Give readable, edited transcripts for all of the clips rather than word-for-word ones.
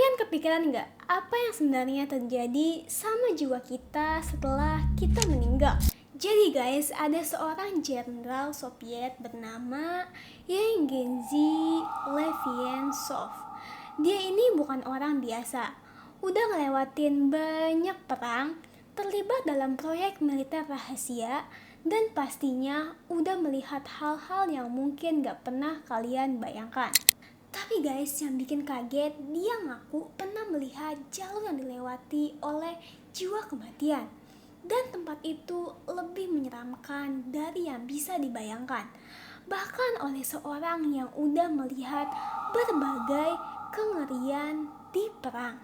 Kalian kepikiran nggak apa yang sebenarnya terjadi sama jiwa kita setelah kita meninggal? Jadi guys, ada seorang jenderal Soviet bernama Yevgeny Leviansov. Dia ini bukan orang biasa. Udah ngelewatin banyak perang, terlibat dalam proyek militer rahasia, dan pastinya udah melihat hal-hal yang mungkin gak pernah kalian bayangkan. Tapi guys, yang bikin kaget, dia ngaku pernah melihat jalur yang dilewati oleh jiwa kematian. Dan tempat itu lebih menyeramkan dari yang bisa dibayangkan. Bahkan oleh seorang yang udah melihat berbagai kengerian di perang.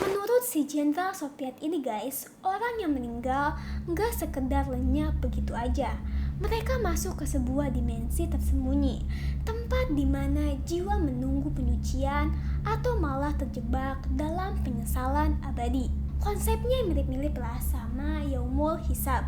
Menurut si jenderal Soviet ini guys, orang yang meninggal gak sekedar lenyap begitu aja. Mereka masuk ke sebuah dimensi tersembunyi, tempat di mana jiwa menunggu penyucian atau malah terjebak dalam penyesalan abadi. Konsepnya mirip-mirip lah sama Yaumul Hisab,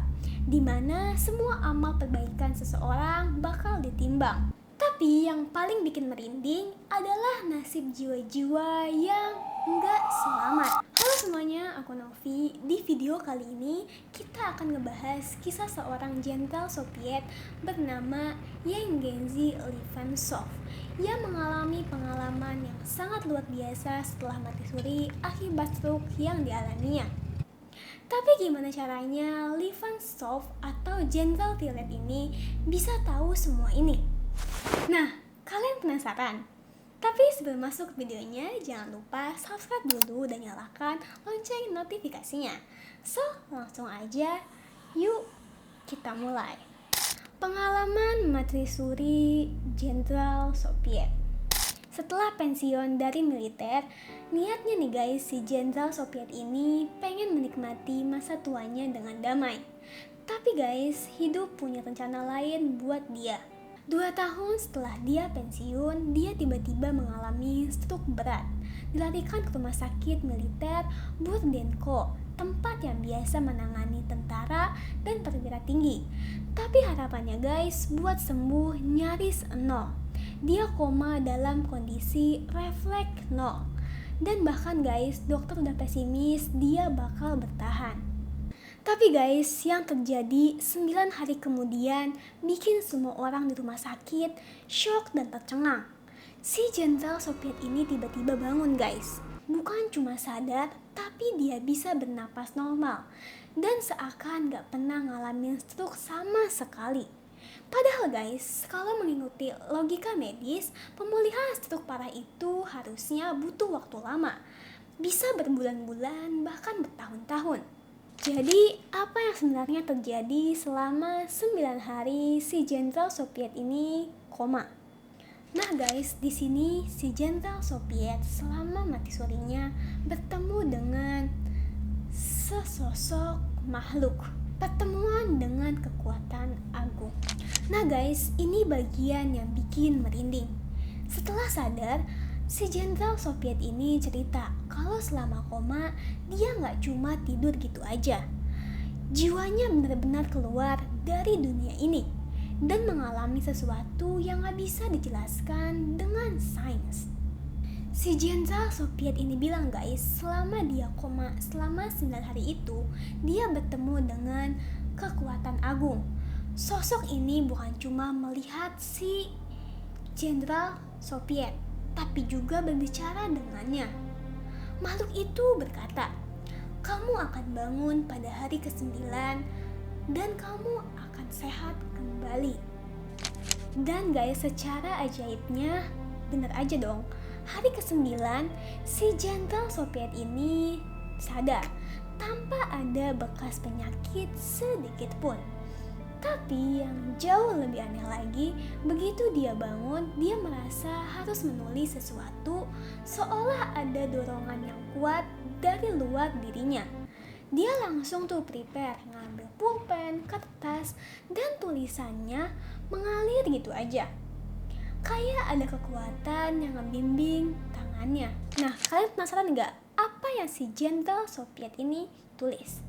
di mana semua amal perbaikan seseorang bakal ditimbang. Tapi yang paling bikin merinding adalah nasib jiwa-jiwa yang nggak selamat. Halo semuanya, aku Novi. Di video kali ini kita akan ngebahas kisah seorang jenderal Soviet bernama Yevgeny Leviansov yang mengalami pengalaman yang sangat luar biasa setelah mati suri akibat stroke yang dialaminya. Tapi gimana caranya Leviansov atau jenderal Tilet ini bisa tahu semua ini? Nah, kalian penasaran? Tapi sebelum masuk ke videonya, jangan lupa subscribe dulu dan nyalakan lonceng notifikasinya. So, langsung aja, yuk kita mulai. Pengalaman mati suri Jenderal Soviet. Setelah pensiun dari militer, niatnya nih guys, si Jenderal Soviet ini pengen menikmati masa tuanya dengan damai. Tapi guys, hidup punya rencana lain buat dia. 2 tahun setelah dia pensiun, dia tiba-tiba mengalami stroke berat. Dilarikan ke rumah sakit militer Burdenko, tempat yang biasa menangani tentara dan perwira tinggi. Tapi harapannya guys, buat sembuh nyaris nol. Dia koma dalam kondisi refleks nol. Dan bahkan guys, dokter udah pesimis dia bakal bertahan. Tapi guys, yang terjadi 9 hari kemudian bikin semua orang di rumah sakit shock dan tercengang. Si jenderal Soviet ini tiba-tiba bangun guys. Bukan cuma sadar, tapi dia bisa bernapas normal. Dan seakan gak pernah ngalamin stroke sama sekali. Padahal guys, kalau mengikuti logika medis, pemulihan stroke parah itu harusnya butuh waktu lama. Bisa berbulan-bulan, bahkan bertahun-tahun. Jadi, apa yang sebenarnya terjadi selama 9 hari si jenderal Soviet ini koma? Nah guys, di sini si jenderal Soviet selama mati surinya bertemu dengan sesosok makhluk. Pertemuan dengan kekuatan agung. Nah guys, ini bagian yang bikin merinding. Setelah sadar, si jenderal Soviet ini cerita kalau selama koma dia gak cuma tidur gitu aja. Jiwanya benar-benar keluar dari dunia ini dan mengalami sesuatu yang gak bisa dijelaskan dengan sains. Si jenderal Soviet ini bilang guys, selama dia koma selama 9 hari itu, dia bertemu dengan kekuatan agung. Sosok ini bukan cuma melihat si jenderal Soviet, tapi juga berbicara dengannya. Makhluk itu berkata, kamu akan bangun pada hari ke-9 dan kamu akan sehat kembali. Dan guys, secara ajaibnya, bener aja dong, hari ke-9 si jenderal Soviet ini sadar tanpa ada bekas penyakit sedikit pun. Tapi yang jauh lebih aneh lagi, begitu dia bangun, dia merasa harus menulis sesuatu seolah ada dorongan yang kuat dari luar dirinya. Dia langsung tuh prepare, ngambil pulpen, kertas, dan tulisannya mengalir gitu aja. Kayak ada kekuatan yang membimbing tangannya. Nah, kalian penasaran nggak apa yang si jenderal Soviet ini tulis?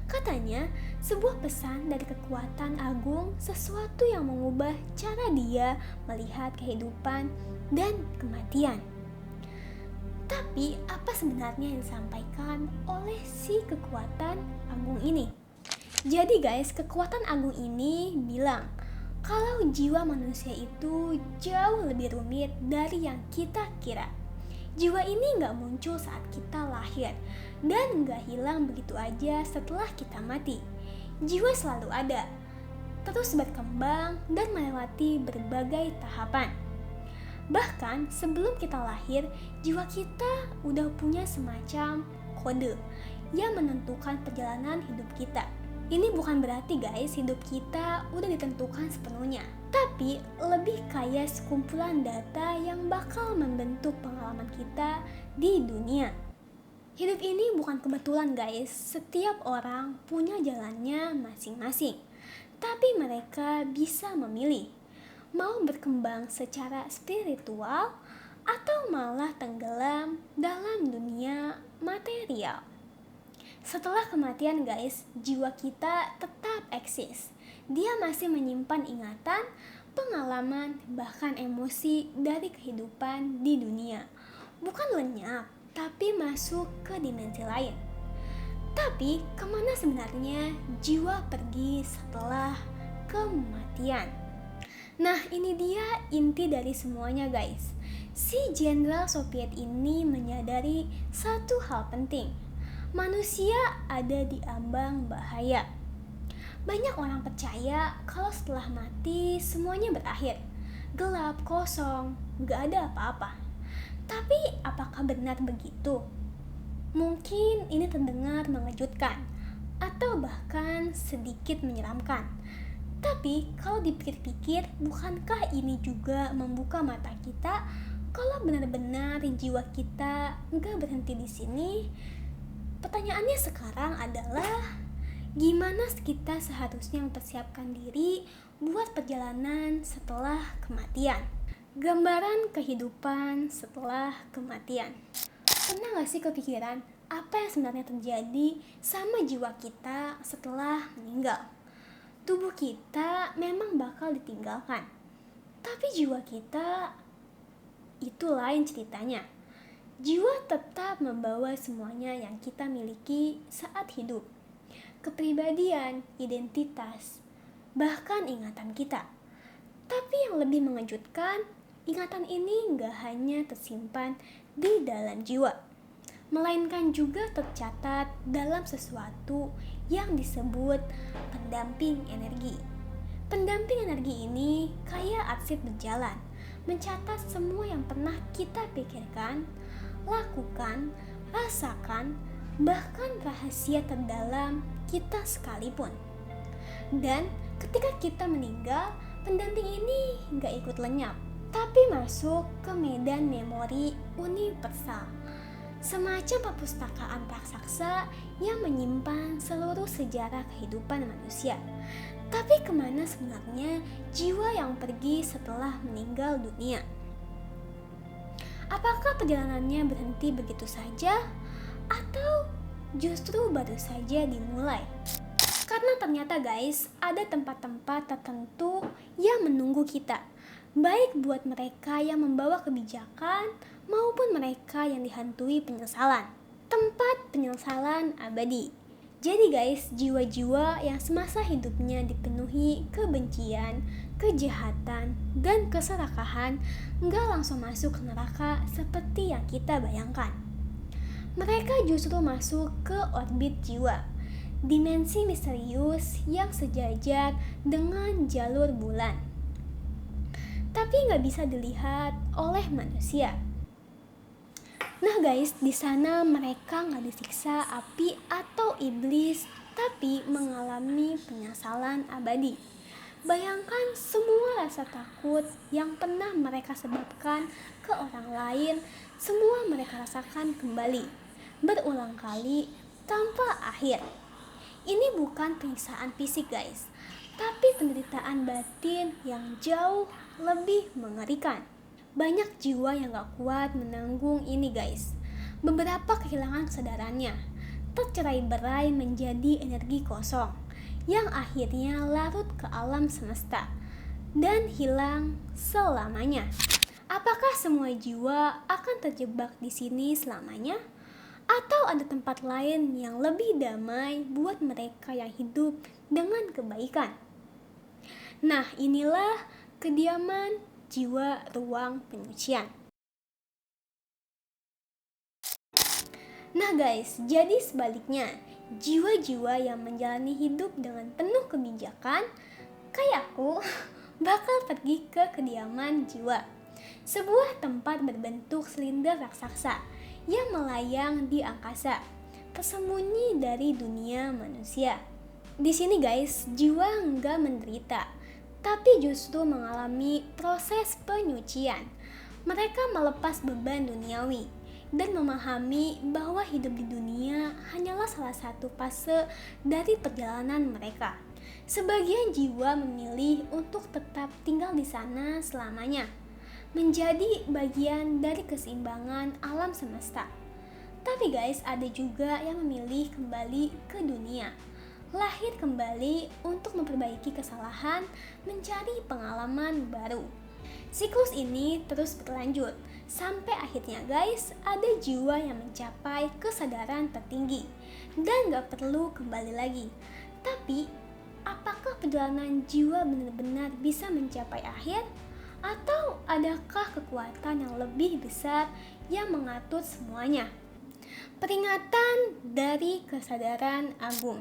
Katanya, sebuah pesan dari kekuatan agung, sesuatu yang mengubah cara dia melihat kehidupan dan kematian. Tapi apa sebenarnya yang disampaikan oleh si kekuatan agung ini? Jadi guys, kekuatan agung ini bilang kalau jiwa manusia itu jauh lebih rumit dari yang kita kira. Jiwa ini gak muncul saat kita lahir dan gak hilang begitu aja setelah kita mati. Jiwa selalu ada, terus berkembang dan melewati berbagai tahapan. Bahkan sebelum kita lahir, jiwa kita udah punya semacam kode yang menentukan perjalanan hidup kita. Ini bukan berarti guys hidup kita udah ditentukan sepenuhnya, tapi lebih kayak sekumpulan data yang bakal membentuk pengalaman kita di dunia. Hidup ini bukan kebetulan guys, setiap orang punya jalannya masing-masing. Tapi mereka bisa memilih mau berkembang secara spiritual atau malah tenggelam dalam dunia material. Setelah kematian guys, jiwa kita tetap eksis. Dia masih menyimpan ingatan, pengalaman, bahkan emosi dari kehidupan di dunia. Bukan lenyap, tapi masuk ke dimensi lain. Tapi kemana sebenarnya jiwa pergi setelah kematian? Nah, ini dia inti dari semuanya guys. Si Jenderal Soviet ini menyadari satu hal penting. Manusia ada di ambang bahaya. Banyak orang percaya kalau setelah mati semuanya berakhir. Gelap, kosong, gak ada apa-apa. Tapi apakah benar begitu? Mungkin ini terdengar mengejutkan atau bahkan sedikit menyeramkan. Tapi kalau dipikir-pikir, bukankah ini juga membuka mata kita kalau benar-benar jiwa kita nggak berhenti di sini? Pertanyaannya sekarang adalah gimana kita seharusnya mempersiapkan diri buat perjalanan setelah kematian? Gambaran kehidupan setelah kematian. Pernah gak sih kepikiran apa yang sebenarnya terjadi sama jiwa kita setelah meninggal? Tubuh kita memang bakal ditinggalkan, tapi jiwa kita itu lain ceritanya. Jiwa tetap membawa semuanya yang kita miliki saat hidup. Kepribadian, identitas, bahkan ingatan kita. Tapi yang lebih mengejutkan, ingatan ini gak hanya tersimpan di dalam jiwa, melainkan juga tercatat dalam sesuatu yang disebut pendamping energi. Pendamping energi ini kayak arsip berjalan, mencatat semua yang pernah kita pikirkan, lakukan, rasakan, bahkan rahasia terdalam kita sekalipun. Dan ketika kita meninggal, pendamping ini gak ikut lenyap, tapi masuk ke medan memori universal. Semacam perpustakaan raksasa yang menyimpan seluruh sejarah kehidupan manusia. Tapi kemana sebenarnya jiwa yang pergi setelah meninggal dunia? Apakah perjalanannya berhenti begitu saja? Atau justru baru saja dimulai? Karena ternyata guys, ada tempat-tempat tertentu yang menunggu kita. Baik buat mereka yang membawa kebijakan maupun mereka yang dihantui penyesalan. Tempat penyesalan abadi. Jadi guys, jiwa-jiwa yang semasa hidupnya dipenuhi kebencian, kejahatan, dan keserakahan gak langsung masuk ke neraka seperti yang kita bayangkan. Mereka justru masuk ke orbit jiwa, dimensi misterius yang sejajar dengan jalur bulan, tapi gak bisa dilihat oleh manusia. Nah guys, di sana mereka nggak disiksa api atau iblis, tapi mengalami penyesalan abadi. Bayangkan semua rasa takut yang pernah mereka sebabkan ke orang lain, semua mereka rasakan kembali, berulang kali, tanpa akhir. Ini bukan penyiksaan fisik guys, tapi penderitaan batin yang jauh lebih mengerikan. Banyak jiwa yang gak kuat menanggung ini guys. Beberapa kehilangan kesadarannya, tercerai-berai menjadi energi kosong yang akhirnya larut ke alam semesta dan hilang selamanya. Apakah semua jiwa akan terjebak di sini selamanya? Atau ada tempat lain yang lebih damai buat mereka yang hidup dengan kebaikan? Nah, inilah kediaman jiwa ruang penyucian. Nah guys, jadi sebaliknya, jiwa-jiwa yang menjalani hidup dengan penuh kebijakan, kayak aku, bakal pergi ke kediaman jiwa. Sebuah tempat berbentuk silinder raksasa yang melayang di angkasa, tersembunyi dari dunia manusia. Di sini guys, jiwa enggak menderita, tapi justru mengalami proses penyucian. Mereka melepas beban duniawi dan memahami bahwa hidup di dunia hanyalah salah satu fase dari perjalanan mereka. Sebagian jiwa memilih untuk tetap tinggal di sana selamanya, menjadi bagian dari keseimbangan alam semesta. Tapi guys, ada juga yang memilih kembali ke dunia, lahir kembali untuk memperbaiki kesalahan, mencari pengalaman baru. Siklus ini terus berlanjut, sampai akhirnya guys, ada jiwa yang mencapai kesadaran tertinggi dan gak perlu kembali lagi. Tapi, apakah perjalanan jiwa benar-benar bisa mencapai akhir? Atau adakah kekuatan yang lebih besar yang mengatur semuanya? Peringatan dari kesadaran agung.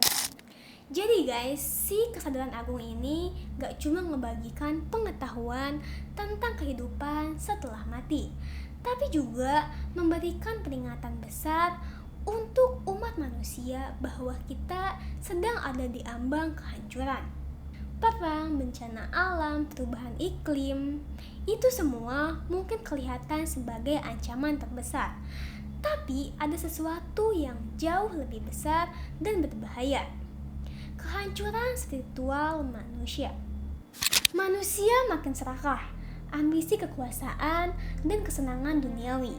Jadi guys, si kesadaran agung ini gak cuma ngebagikan pengetahuan tentang kehidupan setelah mati, tapi juga memberikan peringatan besar untuk umat manusia bahwa kita sedang ada di ambang kehancuran. Perang, bencana alam, perubahan iklim, itu semua mungkin kelihatan sebagai ancaman terbesar. Tapi ada sesuatu yang jauh lebih besar dan berbahaya. Kehancuran spiritual manusia. Manusia makin serakah, ambisi kekuasaan dan kesenangan duniawi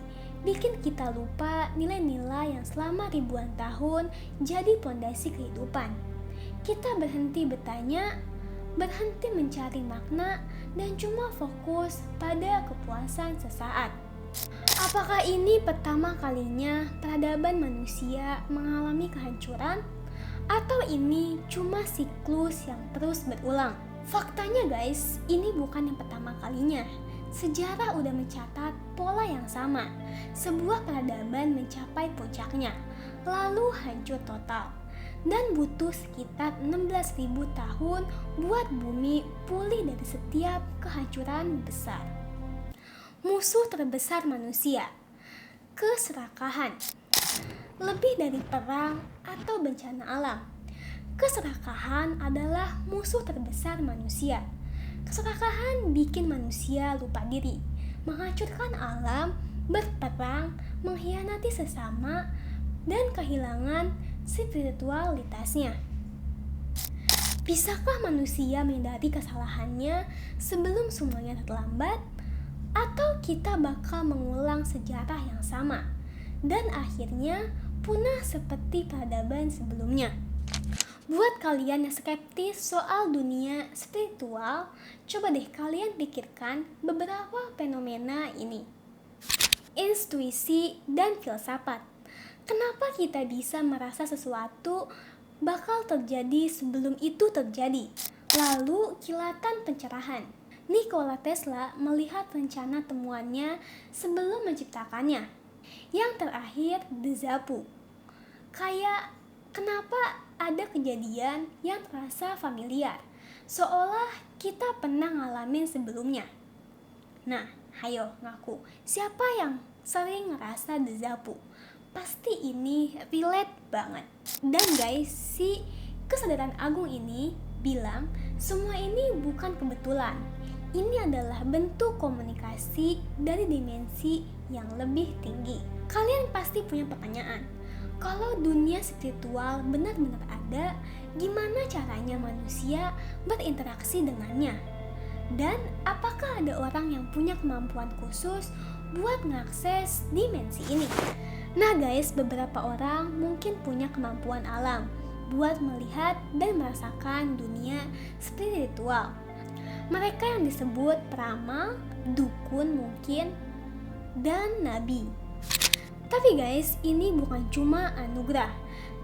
bikin kita lupa nilai-nilai yang selama ribuan tahun jadi pondasi kehidupan. Kita berhenti bertanya, berhenti mencari makna, dan cuma fokus pada kepuasan sesaat. Apakah ini pertama kalinya peradaban manusia mengalami kehancuran? Atau ini cuma siklus yang terus berulang? Faktanya guys, ini bukan yang pertama kalinya. Sejarah udah mencatat pola yang sama. Sebuah peradaban mencapai puncaknya, lalu hancur total. Dan butuh sekitar 16.000 tahun buat bumi pulih dari setiap kehancuran besar. Musuh terbesar manusia, keserakahan. Lebih dari perang atau bencana alam, keserakahan adalah musuh terbesar manusia. Keserakahan bikin manusia lupa diri, menghancurkan alam, berperang, mengkhianati sesama, dan kehilangan spiritualitasnya. Bisakah manusia menyadari kesalahannya sebelum semuanya terlambat? Atau kita bakal mengulang sejarah yang sama dan akhirnya punah seperti peradaban sebelumnya? Buat kalian yang skeptis soal dunia spiritual, coba deh kalian pikirkan beberapa fenomena ini. Intuisi dan filsafat. Kenapa kita bisa merasa sesuatu bakal terjadi sebelum itu terjadi? Lalu kilatan pencerahan. Nikola Tesla melihat rencana temuannya sebelum menciptakannya. Yang terakhir, déjà vu. Kayak kenapa ada kejadian yang terasa familiar, seolah kita pernah ngalamin sebelumnya. Nah, hayo ngaku, siapa yang sering ngerasa déjà vu? Pasti ini relate banget. Dan guys, si kesadaran agung ini bilang semua ini bukan kebetulan. Ini adalah bentuk komunikasi dari dimensi yang lebih tinggi. Kalian pasti punya pertanyaan, kalau dunia spiritual benar-benar ada, gimana caranya manusia berinteraksi dengannya? Dan apakah ada orang yang punya kemampuan khusus buat mengakses dimensi ini? Nah guys, beberapa orang mungkin punya kemampuan alam buat melihat dan merasakan dunia spiritual. Mereka yang disebut peramal dukun mungkin, dan nabi. Tapi guys, ini bukan cuma anugerah,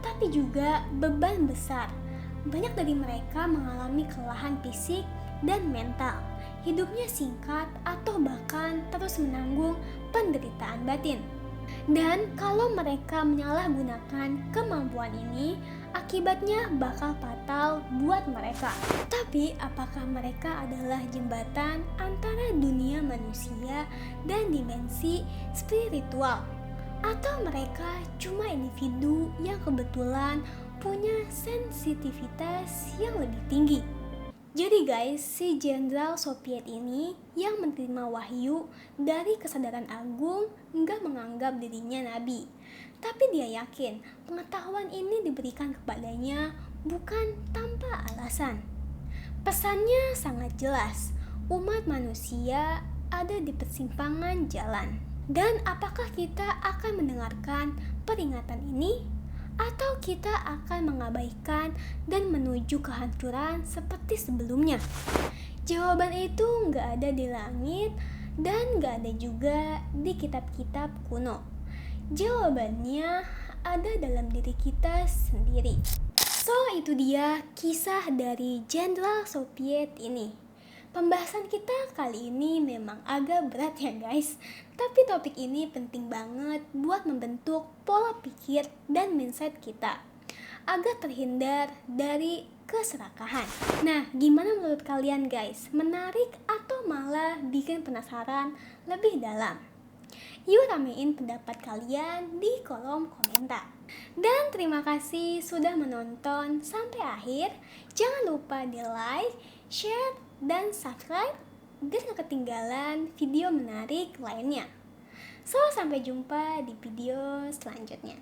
tapi juga beban besar. Banyak dari mereka mengalami kelelahan fisik dan mental. Hidupnya singkat atau bahkan terus menanggung penderitaan batin. Dan kalau mereka menyalahgunakan kemampuan ini, akibatnya bakal fatal buat mereka. Tapi apakah mereka adalah jembatan antara dunia manusia dan dimensi spiritual? Atau mereka cuma individu yang kebetulan punya sensitivitas yang lebih tinggi? Jadi guys, si Jenderal Soviet ini yang menerima wahyu dari kesadaran agung nggak menganggap dirinya nabi. Tapi dia yakin pengetahuan ini diberikan kepadanya bukan tanpa alasan. Pesannya sangat jelas, umat manusia ada di persimpangan jalan. Dan apakah kita akan mendengarkan peringatan ini? Atau kita akan mengabaikan dan menuju kehancuran seperti sebelumnya? Jawaban itu nggak ada di langit dan nggak ada juga di kitab-kitab kuno. Jawabannya ada dalam diri kita sendiri. So, itu dia kisah dari Jenderal Soviet ini. Pembahasan kita kali ini memang agak berat ya guys, tapi topik ini penting banget buat membentuk pola pikir dan mindset kita agar terhindar dari keserakahan. Nah, gimana menurut kalian guys? Menarik atau malah bikin penasaran lebih dalam? Yuk ramein pendapat kalian di kolom komentar. Dan terima kasih sudah menonton sampai akhir. Jangan lupa di like, share, dan subscribe biar gak ketinggalan video menarik lainnya. So, sampai jumpa di video selanjutnya.